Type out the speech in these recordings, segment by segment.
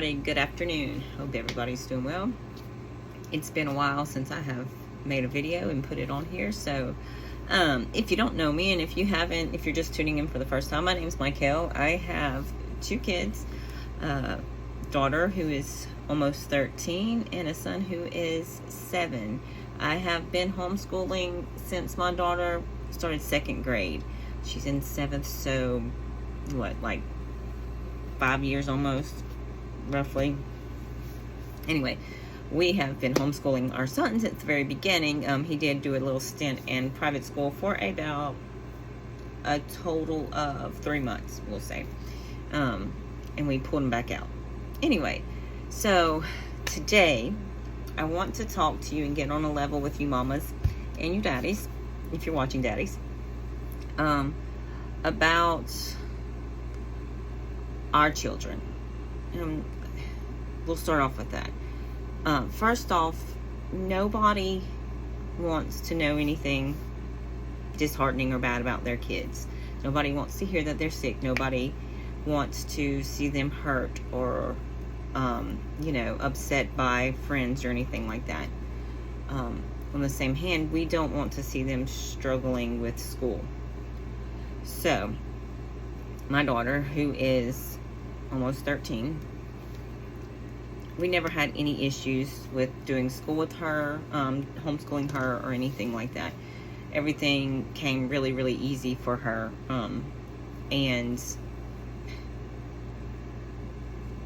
everybody. Good afternoon. Hope everybody's doing well. It's been a while since I have made a video and put it on here. So if you don't know me, and if you're just tuning in for the first time, my name is Michael. I have two kids, a daughter who is almost 13 and a son who is 7. I have been homeschooling since my daughter started 2nd grade. She's in 7th, so like 5 years almost, roughly. Anyway, we have been homeschooling our son since the very beginning. He did do a little stint in private school for about a total of 3 months, we'll say. And we pulled him back out. Anyway, so today I want to talk to you and get on a level with you mamas and you daddies, if you're watching daddies, about our children. We'll start off with that. First off, nobody wants to know anything disheartening or bad about their kids. Nobody wants to hear that they're sick. Nobody wants to see them hurt or upset by friends or anything like that. On the same hand, we don't want to see them struggling with school. So, my daughter, who is almost 13, we never had any issues with doing school with her, homeschooling her, or anything like that. Everything came really, really easy for her, and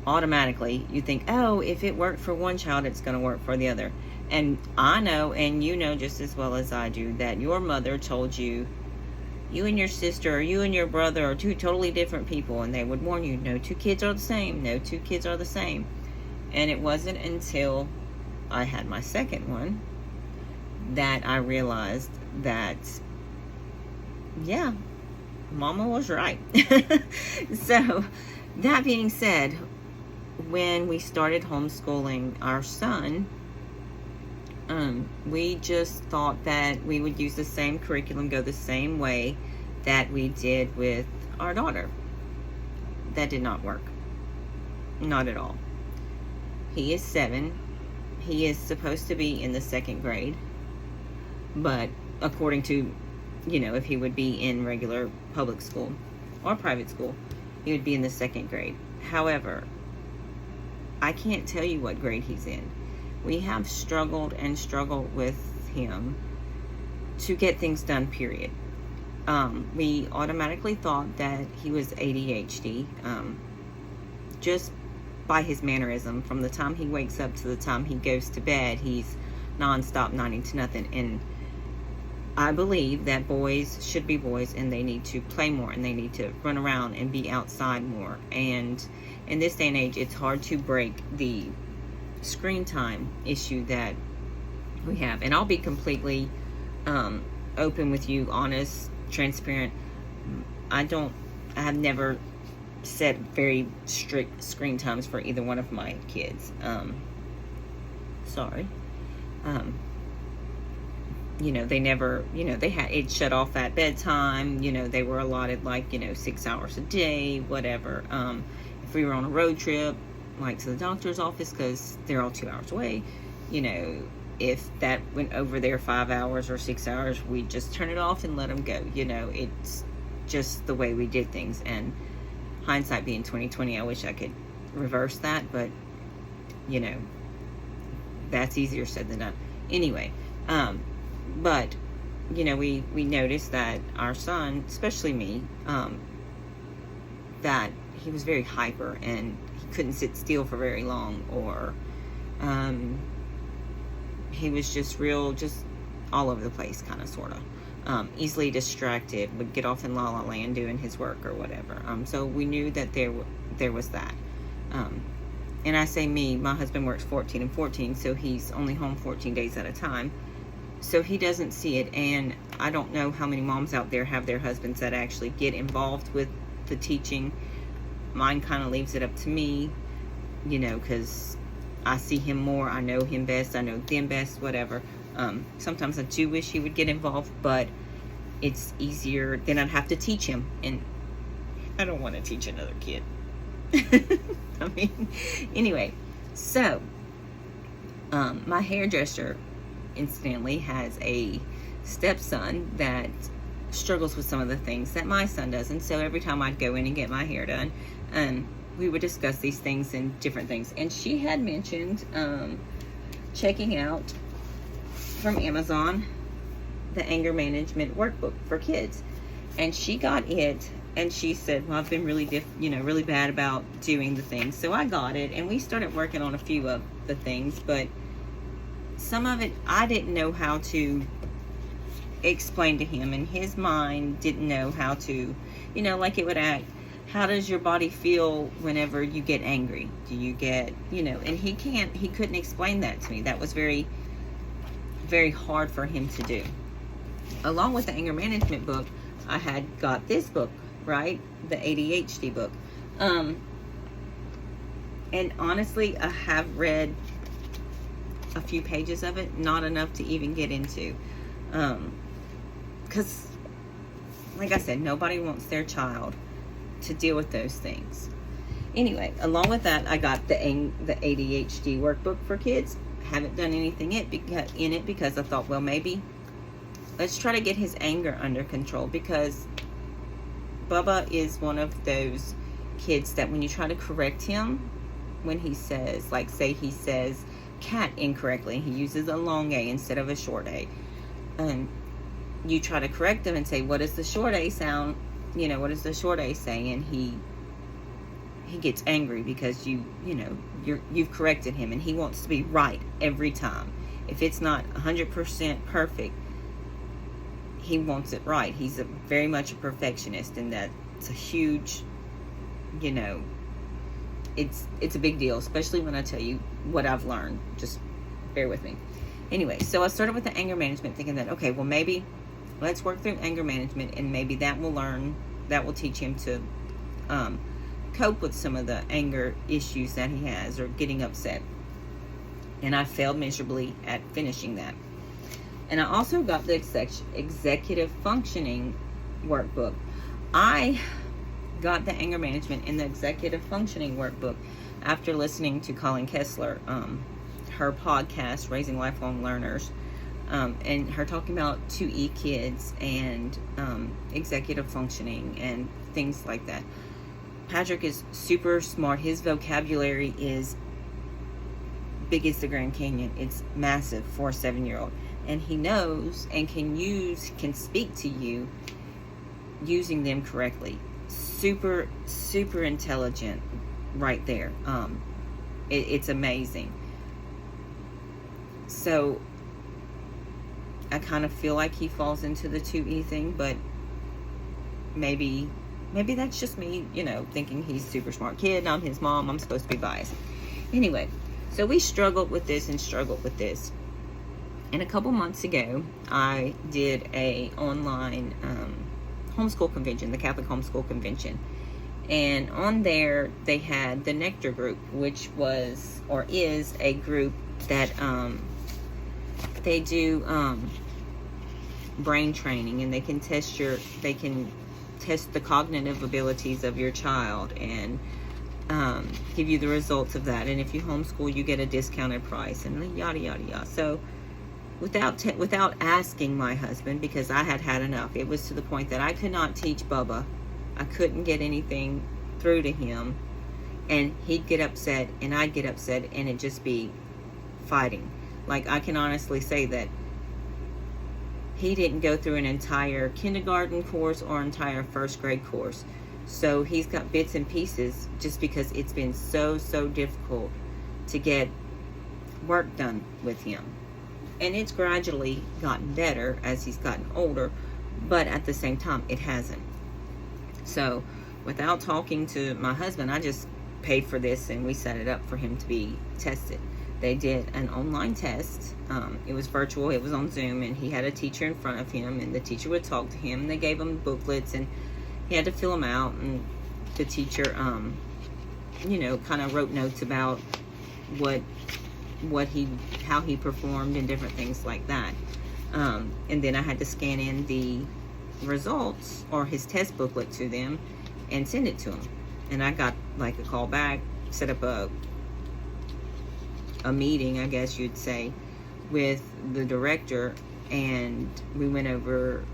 automatically you think, oh, if it worked for one child, it's going to work for the other. And I know, and you know just as well as I do, that your mother told you, you and your sister or you and your brother are two totally different people, and they would warn you, no two kids are the same, no two kids are the same. And it wasn't until I had my second one that I realized that, yeah, mama was right. So, that being said, when we started homeschooling our son, we just thought that we would use the same curriculum, go the same way that we did with our daughter. That did not work. Not at all. He is 7. He is supposed to be in the 2nd grade. But according to, if he would be in regular public school or private school, he would be in the 2nd grade. However, I can't tell you what grade he's in. We have struggled with him to get things done, period. We automatically thought that he was ADHD, just by his mannerism. From the time he wakes up to the time he goes to bed, he's nonstop 90 to nothing. And I believe that boys should be boys, and they need to play more, and they need to run around and be outside more. And in this day and age, it's hard to break the screen time issue that we have. And I'll be completely open with you, honest, transparent. I have never set very strict screen times for either one of my kids. Sorry. They never, they had it shut off at bedtime. They were allotted 6 hours a day, whatever. If we were on a road trip, like to the doctor's office, because they're all 2 hours away, if that went over there 5 hours or 6 hours, we just turn it off and let them go. It's just the way we did things. And hindsight being 2020, I wish I could reverse that, but that's easier said than done. Anyway, but we noticed that our son, especially me, that he was very hyper and he couldn't sit still for very long, or he was just all over the place, kind of, sort of. Easily distracted, would get off in La La Land doing his work or whatever. So we knew that there was that. And I say me, my husband works 14 and 14, so he's only home 14 days at a time. So he doesn't see it. And I don't know how many moms out there have their husbands that actually get involved with the teaching. Mine kind of leaves it up to me, because I see him more, I know him best, I know them best, whatever. Sometimes I do wish he would get involved, but it's easier. Then I'd have to teach him, and I don't want to teach another kid. I mean, anyway, so my hairdresser incidentally has a stepson that struggles with some of the things that my son does, and so every time I'd go in and get my hair done, we would discuss these things and different things. And she had mentioned checking out from Amazon the anger management workbook for kids, and she got it, and she said, well, I've been really really bad about doing the things. So I got it, and we started working on a few of the things, but some of it I didn't know how to explain to him, and his mind didn't know how to, like it would act. How does your body feel whenever you get angry? Do you get, and he couldn't explain that to me. That was very, very hard for him to do. Along with the anger management book, I had got this book, right? The ADHD book. And honestly, I have read a few pages of it, not enough to even get into. Because, like I said, nobody wants their child to deal with those things. Anyway, along with that, I got the ADHD workbook for kids. Haven't done anything in it because I thought, well, maybe let's try to get his anger under control, because Bubba is one of those kids that when you try to correct him, when he says, like, say he says cat incorrectly, he uses a long A instead of a short A, and you try to correct him and say, what does the short A sound, what does the short A say? And he gets angry because you've corrected him, and he wants to be right every time. If it's not 100% perfect, he wants it right. He's very much a perfectionist, and that's a huge, it's a big deal, especially when I tell you what I've learned. Just bear with me. Anyway, so I started with the anger management, thinking that, okay, well, maybe let's work through anger management, and maybe that will teach him to cope with some of the anger issues that he has, or getting upset. And I failed miserably at finishing that. And I also got the executive functioning workbook. I got the anger management in the executive functioning workbook after listening to Colin Kessler, her podcast, Raising Lifelong Learners, and her talking about 2E kids and executive functioning and things like that. Patrick is super smart. His vocabulary is big as the Grand Canyon. It's massive for a 7-year-old. And he knows and can speak to you using them correctly. Super, super intelligent right there. It's amazing. So I kind of feel like he falls into the 2E thing, but maybe that's just me, thinking he's a super smart kid. I'm his mom. I'm supposed to be biased. Anyway, so we struggled with this. And a couple months ago, I did a online homeschool convention, the Catholic Homeschool Convention. And on there, they had the Nectar group, which was, or is, a group that they do brain training, and they can test the cognitive abilities of your child, and give you the results of that. And if you homeschool, you get a discounted price, and yada yada yada. So without asking my husband, because I had enough, it was to the point that I could not teach Bubba. I couldn't get anything through to him, and he'd get upset and I'd get upset, and it'd just be fighting. Like, I can honestly say that he didn't go through an entire kindergarten course or entire first grade course. So he's got bits and pieces, just because it's been so difficult to get work done with him. And it's gradually gotten better as he's gotten older, but at the same time, it hasn't. So without talking to my husband, I just paid for this, and we set it up for him to be tested. They did an online test. It was virtual. It was on Zoom, and he had a teacher in front of him, and the teacher would talk to him. They gave him booklets, and he had to fill them out, and the teacher, kind of wrote notes about how he performed and different things like that. And then I had to scan in the results or his test booklet to them and send it to him. And I got like a call back, set up a meeting, I guess you'd say, with the director, and we went over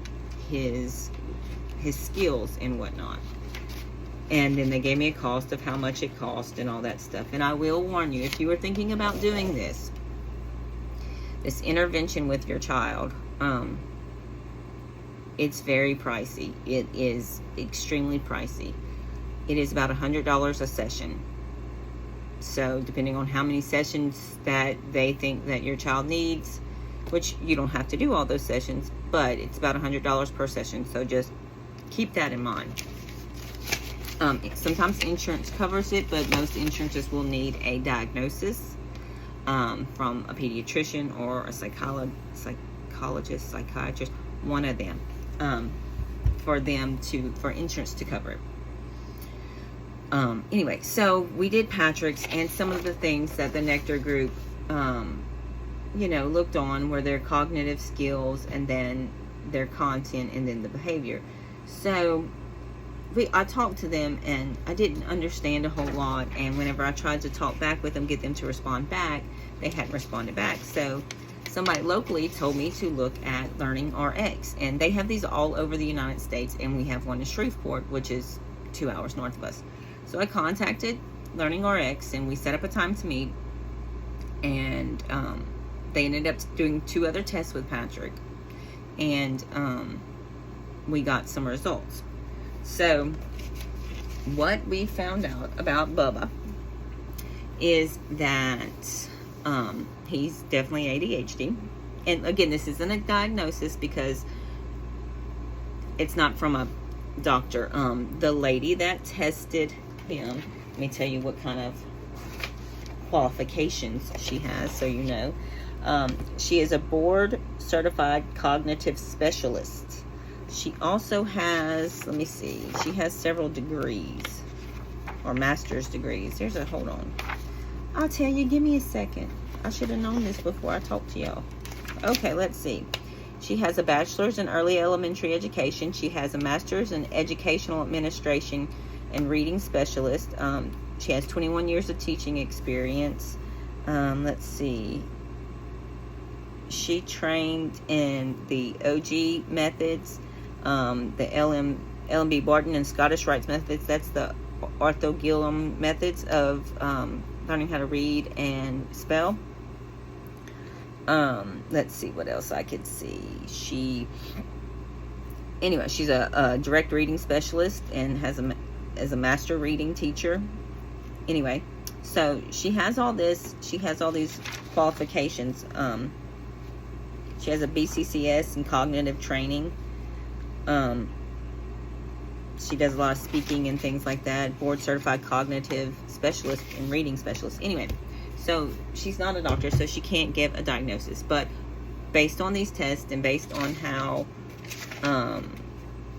his skills and whatnot. And then they gave me a cost of how much it cost and all that stuff. And I will warn you, if you are thinking about doing this intervention with your child, it's very pricey. It is extremely pricey. It is about $100 a session. So depending on how many sessions that they think that your child needs, which you don't have to do all those sessions, but it's about $100 per session. So just keep that in mind. Sometimes insurance covers it, but most insurances will need a diagnosis from a pediatrician or a psychologist, psychiatrist, one of them, for insurance to cover it. Anyway, so we did Patrick's, and some of the things that the Nectar group, looked on were their cognitive skills, and then their content, and then the behavior. So I talked to them, and I didn't understand a whole lot, and whenever I tried to talk back with them, get them to respond back, they hadn't responded back. So somebody locally told me to look at Learning RX, and they have these all over the United States, and we have one in Shreveport, which is 2 hours north of us. So I contacted Learning RX, and we set up a time to meet, and they ended up doing 2 other tests with Patrick, and we got some results. So what we found out about Bubba is that he's definitely ADHD. And again, this isn't a diagnosis because it's not from a doctor. The lady that tested him, let me tell you what kind of qualifications she has, so you know. She is a board certified cognitive specialist. She also has, let me see, she has several degrees, or master's degrees. Hold on. I'll tell you, give me a second. I should have known this before I talked to y'all. Okay, let's see. She has a bachelor's in early elementary education. She has a master's in educational administration and reading specialist. She has 21 years of teaching experience. Let's see. She trained in the OG methods, the LMB Barton and Scottish Rites methods. That's the Arthur Gilliam methods of learning how to read and spell. Let's see what else I could see. She's a direct reading specialist and has a master reading teacher. Anyway, so she has all this. She has all these qualifications. She has a BCCS in cognitive training. She does a lot of speaking and things like that. Board certified cognitive specialist and reading specialist. Anyway, so she's not a doctor, so she can't give a diagnosis. But based on these tests and based on how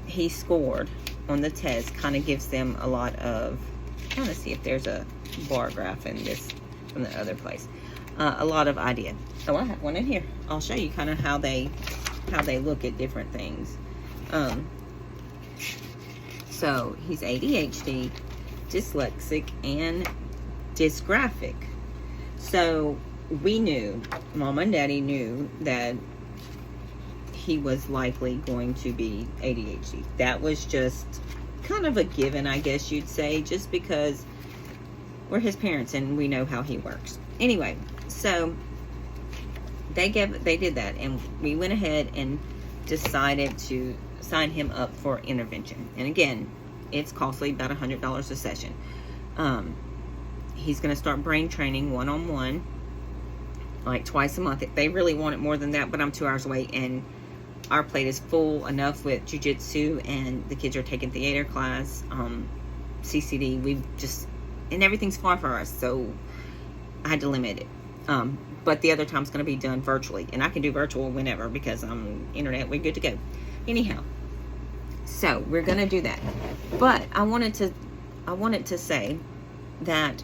he scored on the test, kind of gives them a lot of, I'm trying to see if there's a bar graph in this from the other place. A lot of idea. Oh, I have one in here. I'll show you kind of how they look at different things. So he's ADHD, dyslexic, and dysgraphic. So we knew, Mama and Daddy knew, that he was likely going to be ADHD. That was just kind of a given, I guess you'd say, just because we're his parents and we know how he works. Anyway, so they did that, and we went ahead and decided to sign him up for intervention. And again, it's costly, about $100 a session. He's going to start brain training one-on-one, like twice a month. They really want it more than that, but I'm 2 hours away, and our plate is full enough with jiu-jitsu, and the kids are taking theater class, CCD. And everything's far for us, so I had to limit it. But the other time's going to be done virtually, and I can do virtual whenever because I'm internet. We're good to go. Anyhow, so we're going to do that. But I wanted to say that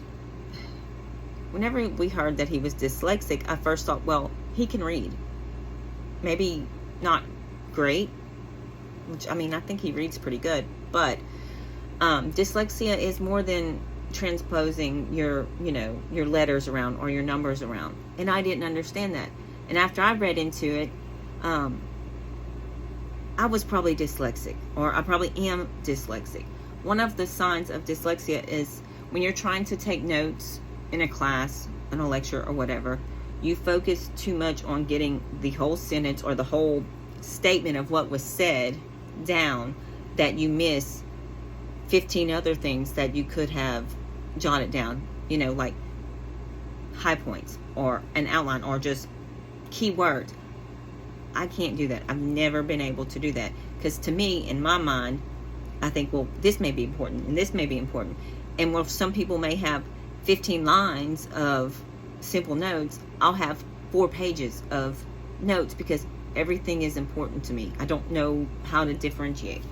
whenever we heard that he was dyslexic, I first thought, well, he can read. Maybe not great, which, I mean, I think he reads pretty good, but Dyslexia is more than transposing your, your letters around or your numbers around. And I didn't understand that. And after I read into it, I was probably dyslexic, or I probably am dyslexic. One of the signs of dyslexia is when you're trying to take notes in a class, in a lecture or whatever, you focus too much on getting the whole sentence or the whole statement of what was said down, that you miss 15 other things that you could have jotted down, like high points or an outline or just keywords. I can't do that. I've never been able to do that, because to me, in my mind, I think, well, this may be important and this may be important. And while some people may have 15 lines of simple notes, I'll have 4 pages of notes, because everything is important to me. I don't know how to differentiate.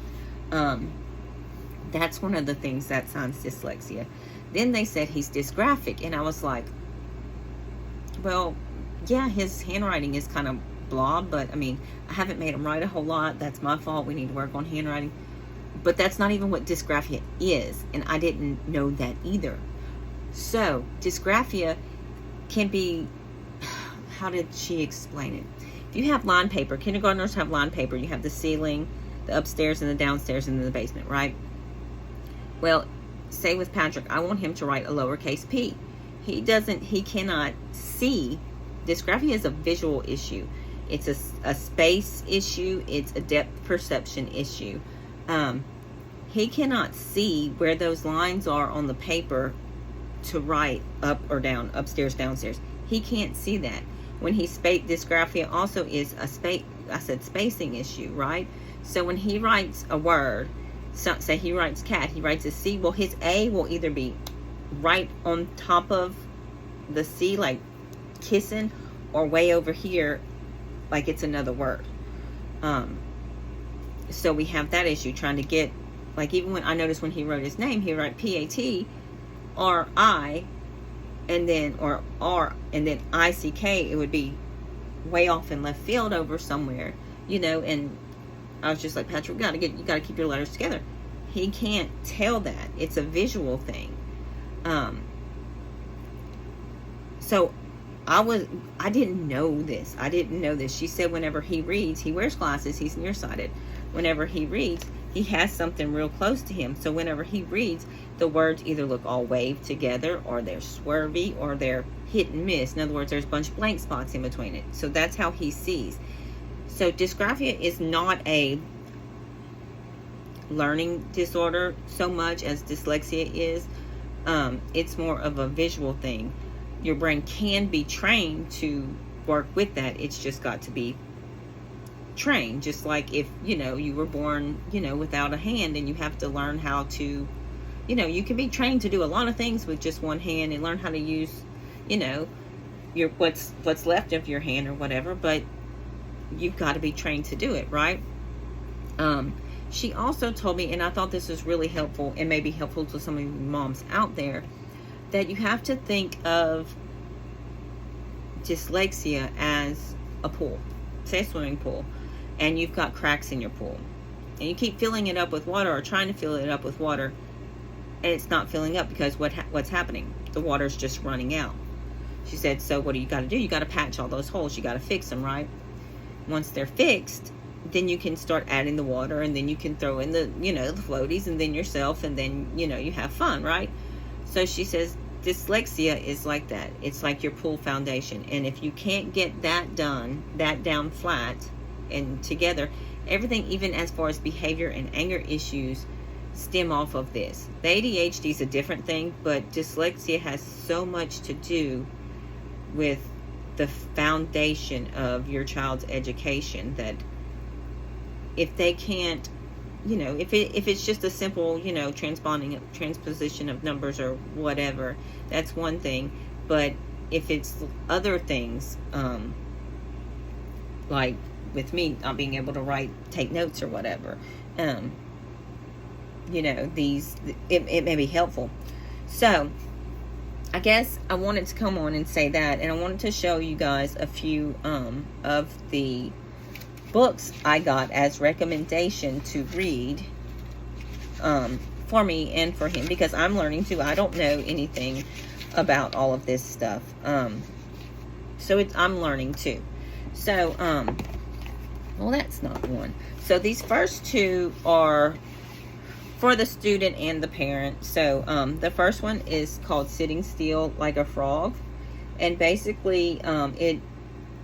That's one of the things that signs dyslexia. Then they said he's dysgraphic, and I was like, well, yeah, his handwriting is kind of blah, but I mean, I haven't made him write a whole lot. That's my fault. We need to work on handwriting. But that's not even what dysgraphia is, and I didn't know that either. So dysgraphia can be, how did she explain it? If you have line paper, kindergartners have line paper. You have the ceiling, the upstairs and the downstairs and the basement, right? Well, say with Patrick, I want him to write a lowercase p. He cannot see. Dysgraphia is a visual issue. It's a space issue. It's a depth perception issue. He cannot see where those lines are on the paper to write up or down, upstairs, downstairs. He can't see that. When he dysgraphia also is a spacing issue, right? So when he writes a word, say he writes cat, he writes a C, well, his A will either be right on top of the C, like kissing, or way over here, like it's another word. So we have that issue, trying to get, like, even when I noticed when he wrote his name, he wrote P-A-T-R-I, and then, or R, and then I-C-K, it would be way off in left field over somewhere, and I was just like, Patrick, you gotta keep your letters together. He can't tell that. It's a visual thing. So I didn't know this. She said whenever he reads, he wears glasses, he's nearsighted. Whenever he reads, he has something real close to him. So whenever he reads, the words either look all waved together, or they're swervy, or they're hit and miss. In other words, there's a bunch of blank spots in between it. So that's how he sees. So dysgraphia is not a learning disorder so much as dyslexia is. It's more of a visual thing. Your brain can be trained to work with that. It's just got to be trained. Just like if, you were born, without a hand, and you have to learn how to, you can be trained to do a lot of things with just one hand and learn how to use, your what's left of your hand or whatever, but you've got to be trained to do it, right? She also told me, and I thought this was really helpful and maybe helpful to some of you moms out there, that you have to think of dyslexia as a pool, say a swimming pool, and you've got cracks in your pool, and you keep filling it up with water, or trying to fill it up with water, and it's not filling up because what's happening? The water's just running out. She said, so what do you got to do? You got to patch all those holes. You got to fix them, right? Once they're fixed, then you can start adding the water, and then you can throw in the, the floaties, and then yourself, and then, you have fun, right? So she says, dyslexia is like that. It's like your pool foundation. And if you can't get that down flat and together, everything, even as far as behavior and anger issues, stem off of this. The ADHD is a different thing, but dyslexia has so much to do with the foundation of your child's education, that if they can't, if it's just a simple, transposition of numbers or whatever, that's one thing. But if it's other things, like with me not being able to take notes or whatever, it may be helpful. So I guess I wanted to come on and say that, and I wanted to show you guys a few of the books I got as recommendation to read for me and for him, because I'm learning too. I don't know anything about all of this stuff. So I'm learning too. So, well, that's not one. So these first two are for the student and the parent. So the first one is called Sitting Still Like a Frog. And basically it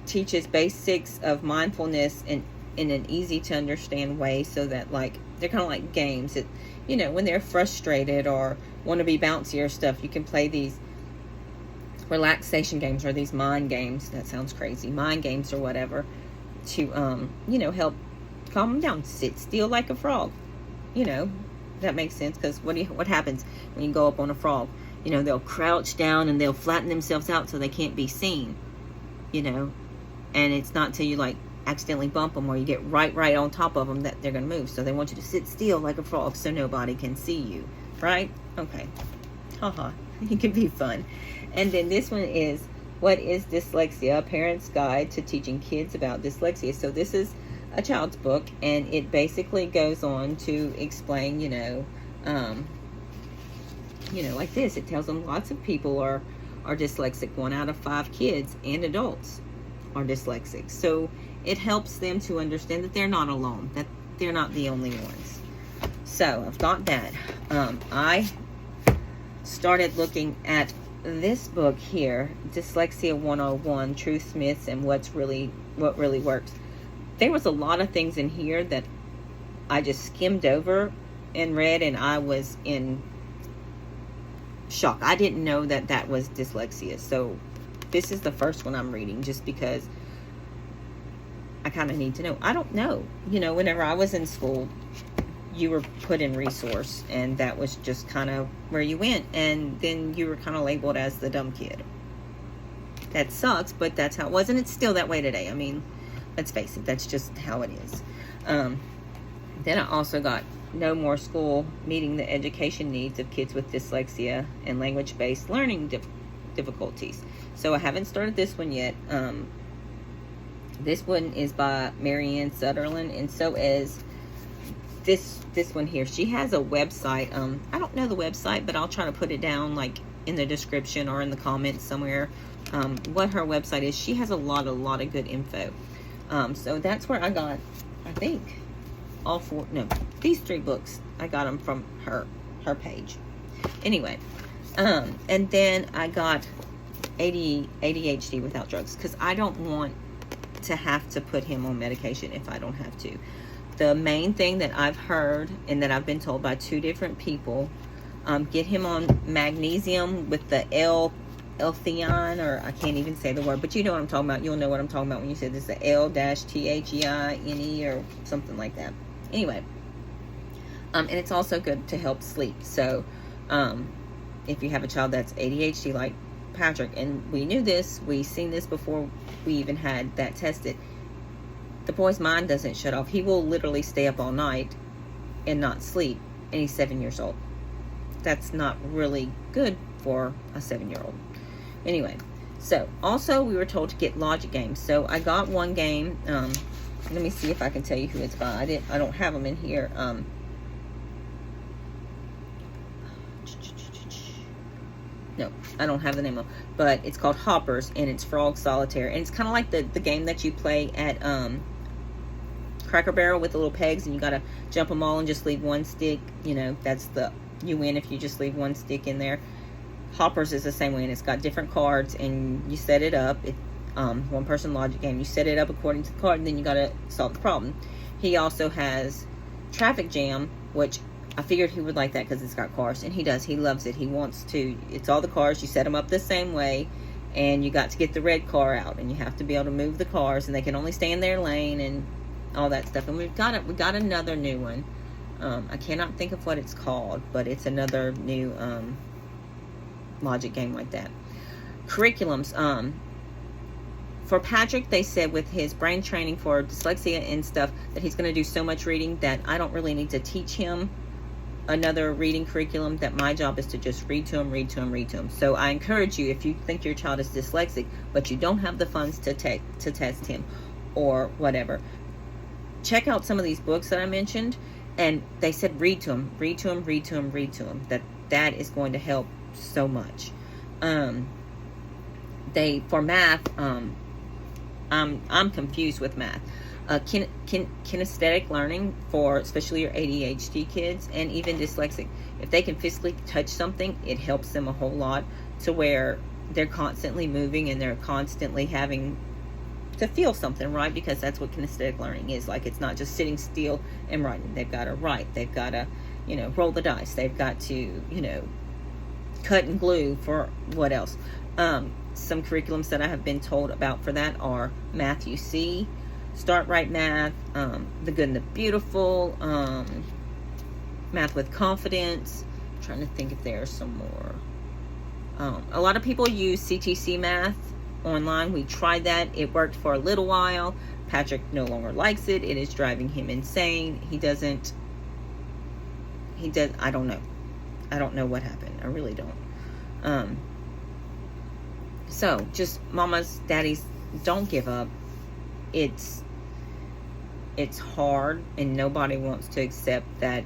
teaches basics of mindfulness in an easy to understand way, so that like they're kind of like games. It, you know, when they're frustrated or want to be bouncy or stuff, you can play these relaxation games or these mind games. That sounds crazy. Mind games or whatever to, you know, help calm them down. Sit still like a frog. You know, that makes sense, because what happens when you go up on a frog? You know, they'll crouch down and they'll flatten themselves out so they can't be seen, you know, and it's not until you like accidentally bump them or you get right on top of them that they're going to move. So they want you to sit still like a frog so nobody can see you, right? Okay. Haha. It can be fun. And then this one is, What is Dyslexia? A Parent's Guide to Teaching Kids About Dyslexia. So this is a child's book, and it basically goes on to explain, you know, like this. It tells them lots of people are dyslexic. 1 out of 5 kids and adults are dyslexic. So it helps them to understand that they're not alone, that they're not the only ones. So I've got that. I started looking at this book here, Dyslexia 101, Truth, Myths, and what really works. There was a lot of things in here that I just skimmed over and read, and I was in shock. I didn't know that was dyslexia. So this is the first one I'm reading just because I kind of need to know. I don't know. You know, whenever I was in school, you were put in resource, and that was just kind of where you went, and then you were kind of labeled as the dumb kid. That sucks, but that's how it was, and it's still that way today. I mean, let's face it, that's just how it is. Then I also got No More School, Meeting the Education Needs of Kids with Dyslexia and Language-Based Learning Difficulties. So I haven't started this one yet. This one is by Marianne Sutherland, and so is this one here. She has a website. I don't know the website, but I'll try to put it down like in the description or in the comments somewhere, what her website is. She has a lot of good info. So that's where I got, I think, these 3 books. I got them from her page. Anyway, and then I got ADHD Without Drugs, because I don't want to have to put him on medication if I don't have to. The main thing that I've heard and that I've been told by 2 different people, get him on magnesium with the L-theine, or I can't even say the word, but you know what I'm talking about. You'll know what I'm talking about when you say this, the L-theine or something like that. Anyway, and it's also good to help sleep. So if you have a child that's ADHD like Patrick, and we knew this, we seen this before we even had that tested, the boy's mind doesn't shut off. He will literally stay up all night and not sleep, and he's 7 years old. That's not really good for a 7-year-old. Anyway, so also we were told to get logic games. So I got one game. Let me see if I can tell you who it's by. I don't have them in here. No, I don't have the name of, but it's called Hoppers, and it's Frog Solitaire, and it's kind of like the game that you play at Cracker Barrel with the little pegs, and you gotta jump them all and just leave one stick. You know, you win if you just leave one stick in there. Hoppers is the same way, and it's got different cards, and you set it up. One person logic game. You set it up according to the card, and then you gotta solve the problem. He also has Traffic Jam, which I figured he would like that because it's got cars, and he does. He loves it. He wants to. It's all the cars. You set them up the same way, and you got to get the red car out, and you have to be able to move the cars, and they can only stay in their lane and all that stuff. And we got another new one. I cannot think of what it's called, but it's another new logic game like that. Curriculums. For Patrick, they said with his brain training for dyslexia and stuff that he's going to do so much reading that I don't really need to teach him another reading curriculum, that my job is to just read to him. So I encourage you, if you think your child is dyslexic but you don't have the funds to test him or whatever, check out some of these books that I mentioned And they said read to them, read to them, read to them, read to them. That is going to help so much. For math, I'm confused with math. Kinesthetic learning for especially your ADHD kids and even dyslexic, if they can physically touch something, it helps them a whole lot, to where they're constantly moving and they're constantly having to feel something, right? Because that's what kinesthetic learning is like. It's not just sitting still and writing. They've got to write. They've got to, roll the dice. They've got to, cut and glue. For what else? Some curriculums that I have been told about for that are Math UC, Start Right Math, The Good and the Beautiful, Math with Confidence. I'm trying to think if there's some more. A lot of people use CTC Math online. We tried that. It worked for a little while. Patrick no longer likes it. It is driving him insane. I don't know. I don't know what happened. I really don't. So just mamas, daddies, don't give up. It's hard, and nobody wants to accept that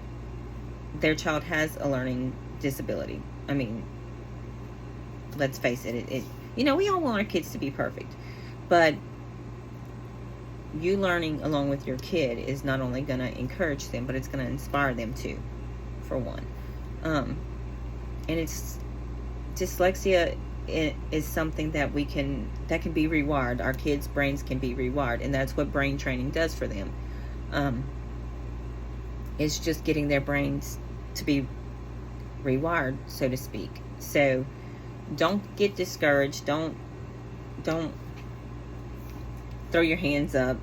their child has a learning disability. I mean, let's face it, we all want our kids to be perfect, but you learning along with your kid is not only going to encourage them, but it's going to inspire them too, for one. And it's dyslexia is something that that can be rewired. Our kids' brains can be rewired, and that's what brain training does for them. It's just getting their brains to be rewired, so to speak. So don't get discouraged. Don't throw your hands up,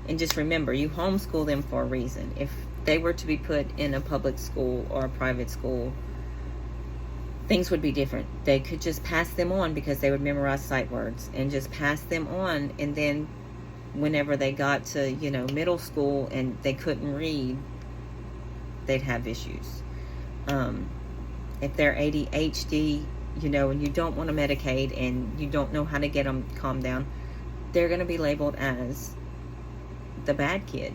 and just remember, you homeschool them for a reason. If they were to be put in a public school or a private school, things would be different. They could just pass them on because they would memorize sight words and just pass them on, and then whenever they got to middle school and they couldn't read, they'd have issues. If they're ADHD, and you don't want to medicate and you don't know how to get them calmed down, they're going to be labeled as the bad kid,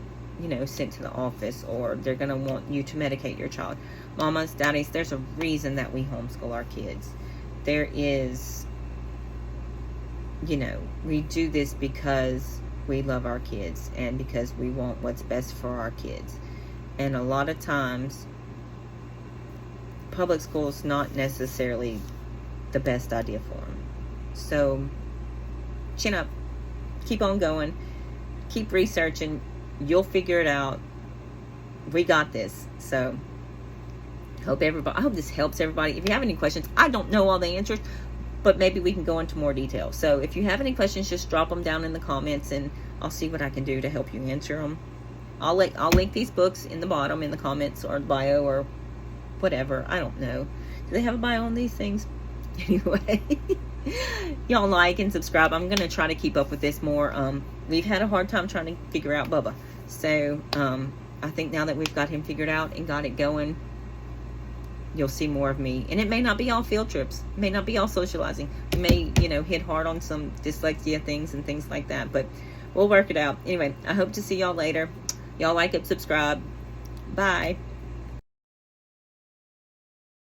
sent to the office, or they're going to want you to medicate your child. Mamas, daddies, there's a reason that we homeschool our kids. There is, we do this because we love our kids and because we want what's best for our kids. And a lot of times, public school is not necessarily the best idea for them. So, chin up. Keep on going. Keep researching. You'll figure it out. We got this. So, I hope this helps everybody. If you have any questions, I don't know all the answers, but maybe we can go into more detail. So if you have any questions, just drop them down in the comments, and I'll see what I can do to help you answer them. I'll link these books in the bottom in the comments or bio or whatever. I don't know. Do they have a bio on these things? Anyway, y'all like and subscribe. I'm going to try to keep up with this more. We've had a hard time trying to figure out Bubba. So I think now that we've got him figured out and got it going, you'll see more of me. And it may not be all field trips. It may not be all socializing. We may, hit hard on some dyslexia things and things like that. But we'll work it out. Anyway, I hope to see y'all later. Y'all like it, subscribe. Bye.